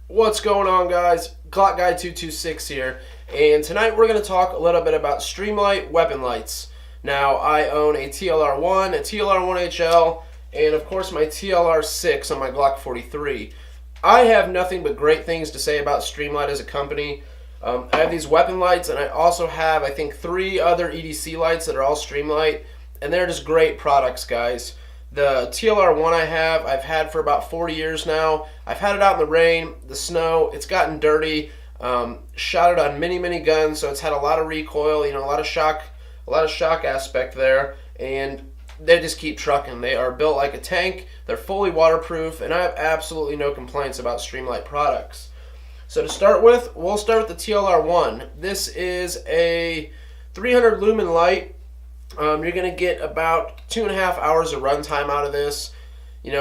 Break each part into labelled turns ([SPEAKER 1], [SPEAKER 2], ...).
[SPEAKER 1] What's going on, guys? Clock Guy 226 here, and tonight we're going to talk a little bit about Streamlight weapon lights. Now, I own a TLR1, a TLR1HL, and of course my TLR6 on my Glock 43. I have nothing but great things to say about Streamlight as a company. I have these weapon lights, and I also have, I think, 3 other EDC lights that are all Streamlight, and they're just great products, guys. The TLR1 I've had for about 40 years now. I've had it out in the rain, the snow. It's gotten dirty. Shot it on many guns, so it's had a lot of recoil. A lot of shock aspect there, and they just keep trucking. They are built like a tank. They're fully waterproof, and I have absolutely no complaints about Streamlight products. So to start with, we'll start with the TLR1. This is a 300 lumen light. You're going to get about 2.5 hours of runtime out of this. 2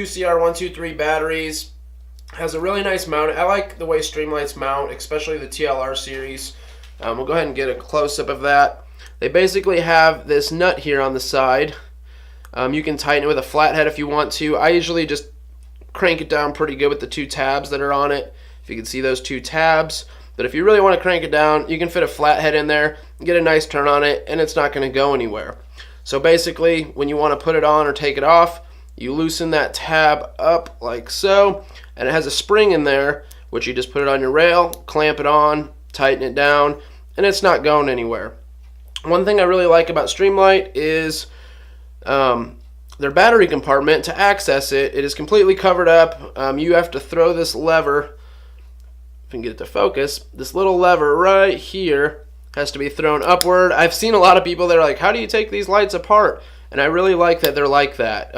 [SPEAKER 1] CR123 batteries. Has a really nice mount. I like the way Streamlights mount, especially the TLR series. We'll go ahead and get a close-up of that. They basically have this nut here on the side. You can tighten it with a flathead if you want to. I usually just crank it down pretty good with the 2 tabs that are on it. If you can see those 2 tabs. But if you really want to crank it down, you can fit a flathead in there, get a nice turn on it, and it's not going to go anywhere. So basically, when you want to put it on or take it off, you loosen that tab up like so, and it has a spring in there, which you just put it on your rail, clamp it on, tighten it down, and it's not going anywhere. One thing I really like about Streamlight is their battery compartment. To access it, it is completely covered up. You have to throw this lever. If we can get it to focus, this little lever right here has to be thrown upward. I've seen a lot of people that are like, how do you take these lights apart? And I really like that they're like that.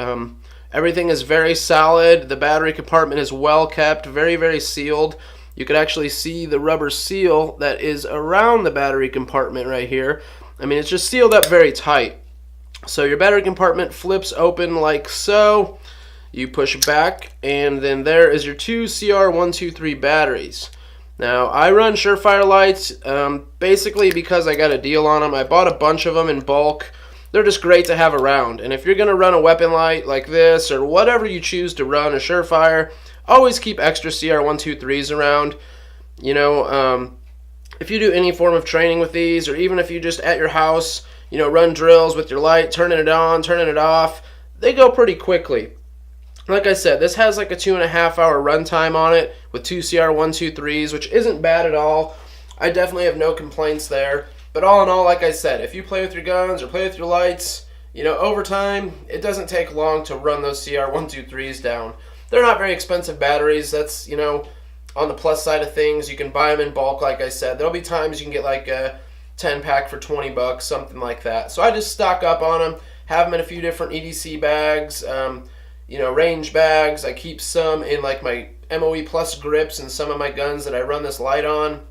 [SPEAKER 1] Everything is very solid. The battery compartment is well kept, very sealed. You could actually see the rubber seal that is around the battery compartment right here. I mean, it's just sealed up very tight. So your battery compartment flips open like so. You push back, and then there is your 2 CR123 batteries. Now, I run Surefire lights basically because I got a deal on them. I bought a bunch of them in bulk. They're just great to have around. And if you're going to run a weapon light like this or whatever you choose to run, a Surefire, always keep extra CR123s around. If you do any form of training with these, or even if you just at your house, run drills with your light, turning it on, turning it off, they go pretty quickly. Like I said, this has like a 2.5 hour runtime on it with 2 CR123s, which isn't bad at all. I definitely have no complaints there. But all in all, like I said, if you play with your guns or play with your lights, over time, it doesn't take long to run those CR123s down. They're not very expensive batteries. That's, on the plus side of things. You can buy them in bulk, like I said. There'll be times you can get like a 10-pack for 20 bucks, something like that. So I just stock up on them, have them in a few different EDC bags, range bags. I keep some in like my MOE Plus grips and some of my guns that I run this light on.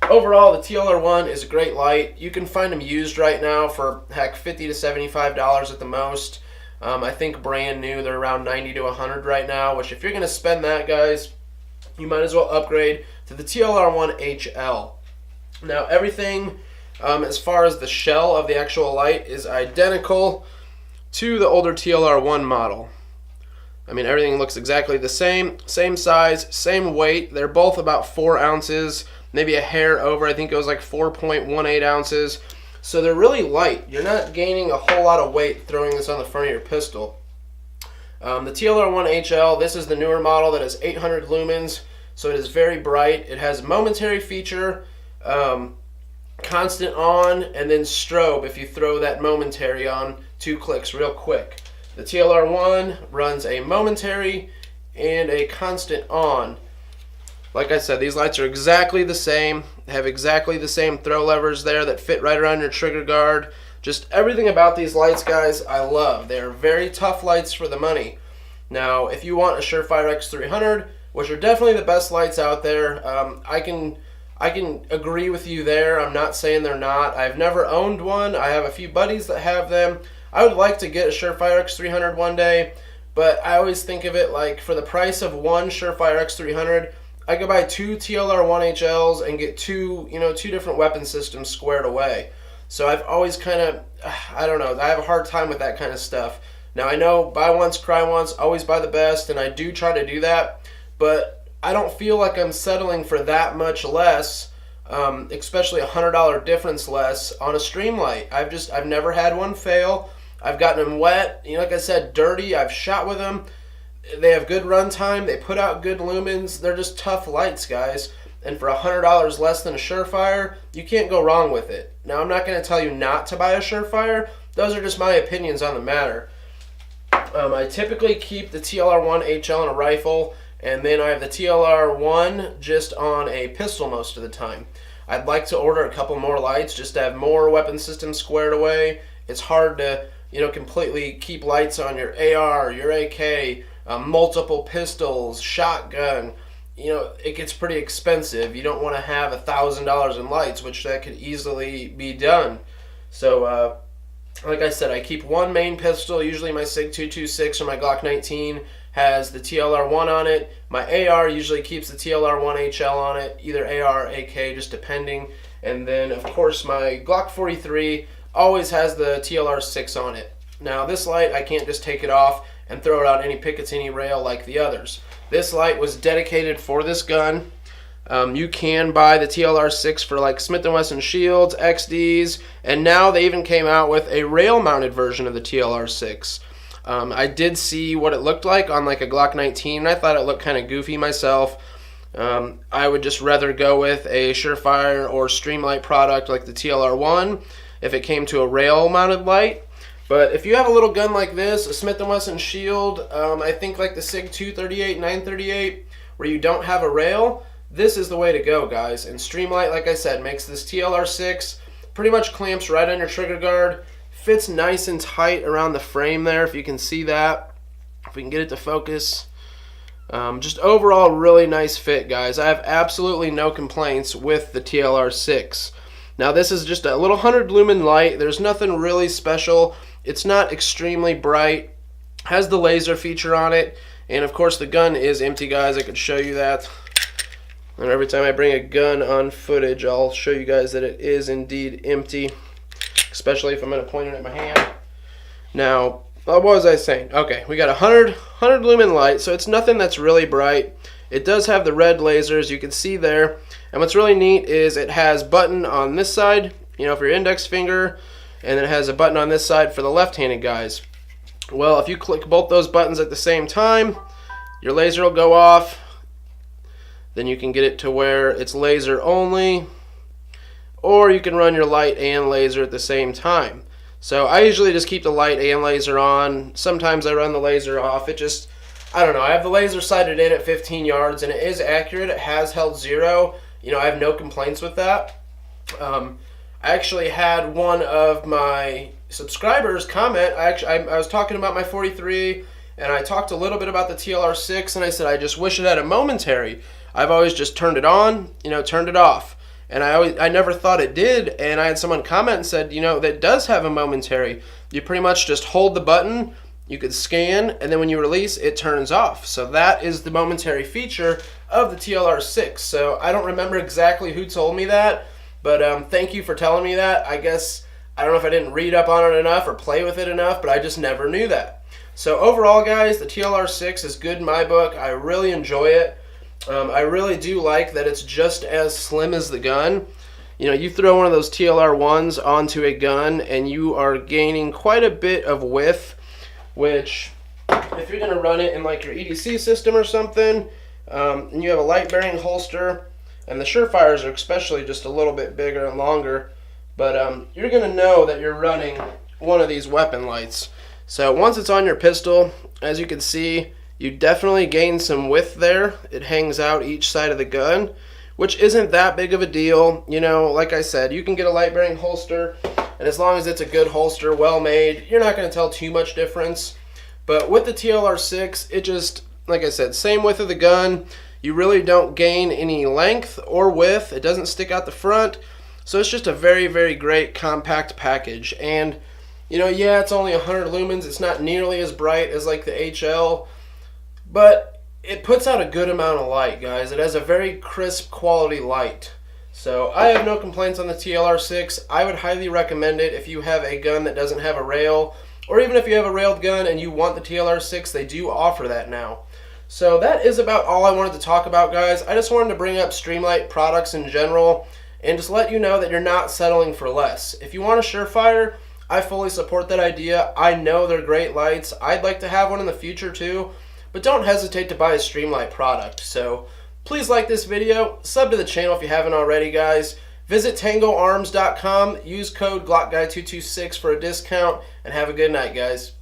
[SPEAKER 1] Overall, the TLR1 is a great light. You can find them used right now for, heck, $50 to $75 at the most. I think brand new, they're around $90 to $100 right now, which if you're going to spend that, guys, you might as well upgrade to the TLR1HL. Now, everything as far as the shell of the actual light is identical to the older TLR1 model. I mean, everything looks exactly the same size, same weight. They're both about 4 ounces, maybe a hair over. I think it was like 4.18 ounces. So they're really light. You're not gaining a whole lot of weight throwing this on the front of your pistol. The TLR1HL, this is the newer model that has 800 lumens, so it is very bright. It has momentary feature, constant on, and then strobe if you throw that momentary on 2 clicks real quick. The TLR1 runs a momentary and a constant on. Like I said, these lights are exactly the same. They have exactly the same throw levers there that fit right around your trigger guard. Just everything about these lights, guys, I love. They're very tough lights for the money. Now, if you want a Surefire X300, which are definitely the best lights out there, I can agree with you there. I'm not saying they're not. I've never owned one. I have a few buddies that have them. I would like to get a Surefire X300 one day, but I always think of it like for the price of one Surefire X300, I could buy 2 TLR1HLs and get two different weapon systems squared away. So I've always kind of, I don't know, I have a hard time with that kind of stuff. Now I know buy once, cry once, always buy the best, and I do try to do that, but I don't feel like I'm settling for that much less, especially $100 difference less on a Streamlight. I've never had one fail. I've gotten them wet, like I said, dirty. I've shot with them. They have good run time. They put out good lumens. They're just tough lights, guys. And for $100 less than a Surefire, you can't go wrong with it. Now, I'm not going to tell you not to buy a Surefire. Those are just my opinions on the matter. I typically keep the TLR1HL on a rifle, and then I have the TLR1 just on a pistol most of the time. I'd like to order a couple more lights just to have more weapon systems squared away. It's hard to, completely keep lights on your AR, your AK, multiple pistols, shotgun. It gets pretty expensive. You don't want to have $1,000 in lights, which that could easily be done. So, like I said, I keep one main pistol. Usually my SIG 226 or my Glock 19 has the TLR1 on it. My AR usually keeps the TLR1HL on it, either AR or AK, just depending. And then, of course, my Glock 43 always has the TLR6 on it. Now, this light, I can't just take it off and throw it on any Picatinny rail like the others. This light was dedicated for this gun. You can buy the TLR6 for like Smith & Wesson Shields, XDs, and now they even came out with a rail-mounted version of the TLR6. I did see what it looked like on like a Glock 19, and I thought it looked kind of goofy myself. I would just rather go with a Surefire or Streamlight product like the TLR1 if it came to a rail-mounted light. But if you have a little gun like this, a Smith & Wesson Shield, I think like the SIG 238, 938, where you don't have a rail, this is the way to go, guys. And Streamlight, like I said, makes this TLR6, pretty much clamps right on your trigger guard, fits nice and tight around the frame there, if you can see that. If we can get it to focus. Just overall, really nice fit, guys. I have absolutely no complaints with the TLR6. Now, this is just a little 100 lumen light. There's nothing really special. It's not extremely bright. Has the laser feature on it. And, of course, the gun is empty, guys. I could show you that. And every time I bring a gun on footage, I'll show you guys that it is indeed empty, especially if I'm going to point it at my hand. Now, what was I saying? Okay, we got a 100 lumen light, so it's nothing that's really bright. It does have the red lasers, you can see there. And what's really neat is it has button on this side, for your index finger, and then it has a button on this side for the left-handed guys. Well, if you click both those buttons at the same time, your laser will go off. Then you can get it to where it's laser only, or you can run your light and laser at the same time. So I usually just keep the light and laser on. Sometimes I run the laser off. I don't know. I have the laser sighted in at 15 yards, and it is accurate. It has held 0. I have no complaints with that. I actually had one of my subscribers comment. I was talking about my 43, and I talked a little bit about the TLR6, and I said I just wish it had a momentary. I've always just turned it on, turned it off. And I never thought it did, and I had someone comment and said, that does have a momentary. You pretty much just hold the button, you could scan, and then when you release, it turns off. So that is the momentary feature of the TLR6. So I don't remember exactly who told me that, but thank you for telling me that. I guess, I don't know if I didn't read up on it enough or play with it enough, but I just never knew that. So overall, guys, the TLR6 is good in my book. I really enjoy it. I really do like that it's just as slim as the gun. You throw one of those TLR1s onto a gun and you are gaining quite a bit of width, which if you're going to run it in like your EDC system or something, and you have a light bearing holster, and the Surefires are especially just a little bit bigger and longer, but you're going to know that you're running one of these weapon lights. So once it's on your pistol, as you can see, you definitely gain some width there. It hangs out each side of the gun, which isn't that big of a deal. Like I said, you can get a light bearing holster, and as long as it's a good holster, well made, you're not going to tell too much difference. But with the TLR6, it just, like I said, same width of the gun. You really don't gain any length or width. It doesn't stick out the front. So it's just a very, very great compact package. And, yeah, it's only 100 lumens. It's not nearly as bright as like the HL. But it puts out a good amount of light, guys. It has a very crisp quality light. So I have no complaints on the TLR6. I would highly recommend it if you have a gun that doesn't have a rail, or even if you have a railed gun and you want the TLR6, they do offer that now. So that is about all I wanted to talk about, guys. I just wanted to bring up Streamlight products in general and just let you know that you're not settling for less. If you want a Surefire, I fully support that idea. I know they're great lights. I'd like to have one in the future too, but don't hesitate to buy a Streamlight product. So please like this video, sub to the channel if you haven't already, guys. Visit tangoarms.com, use code GlockGuy226 for a discount, and have a good night, guys.